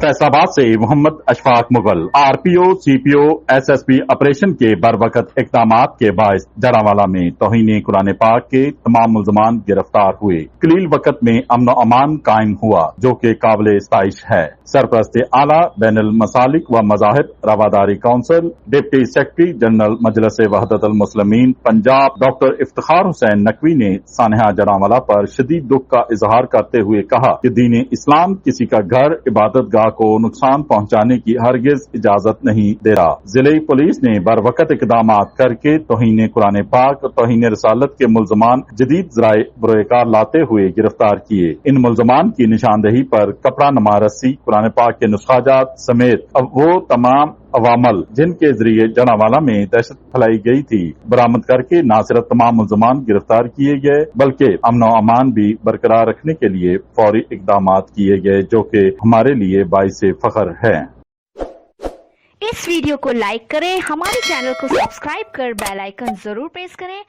फैसलाबाद से Mohammad Ashfaq Mughal. RPO CPO SSP operation के बरवकत इकदामात के बायस जड़ावाला में तौहीन कुरान पाक के तमाम मुल्जमान गिरफ्तार हुए। कलील वक्त में अमन अमान कायम हुआ जो कि काबिल स्ताइश है। सरपरस्त आला बैनुल मसालिक व मज़ाहिब रवादारी काउंसिल डिप्टी सेक्रेटरी जनरल मजलिस वहदतुल मुस्लिमीन पंजाब डॉक्टर इफ्तिखार हुसैन नकवी ने सानहा जड़ावाला पर शदीद दुख का इजहार करते हुए कहा कि दीन इस्लाम किसी का घर इबादत गाह को नुकसान पहुंचाने की हरगिज इजाजत नहीं दे रहा। जिले पुलिस ने बरवकत इकदाम करके तौहीन कुरान पाक तौहीन रसालत के मुल्जमान जदीद जराए बरोकार लाते हुए गिरफ्तार किए। इन मुल्जमान की निशानदेही पर कपड़ा नमा रस्सी कुरान पाक के नुस्खाजात समेत अब वो तमाम अवामल जिनके जरिए जड़ावाला में दहशत फैलाई गई थी बरामद करके न सिर्फ तमाम मुल्जमान गिरफ्तार किए गए बल्कि अमन व अमान भी बरकरार रखने के लिए फौरी इकदाम किए गए जो कि हमारे लिए बाइस फख्र है। इस वीडियो को लाइक करें, हमारे चैनल को सब्सक्राइब कर बेल आइकन जरूर प्रेस करें।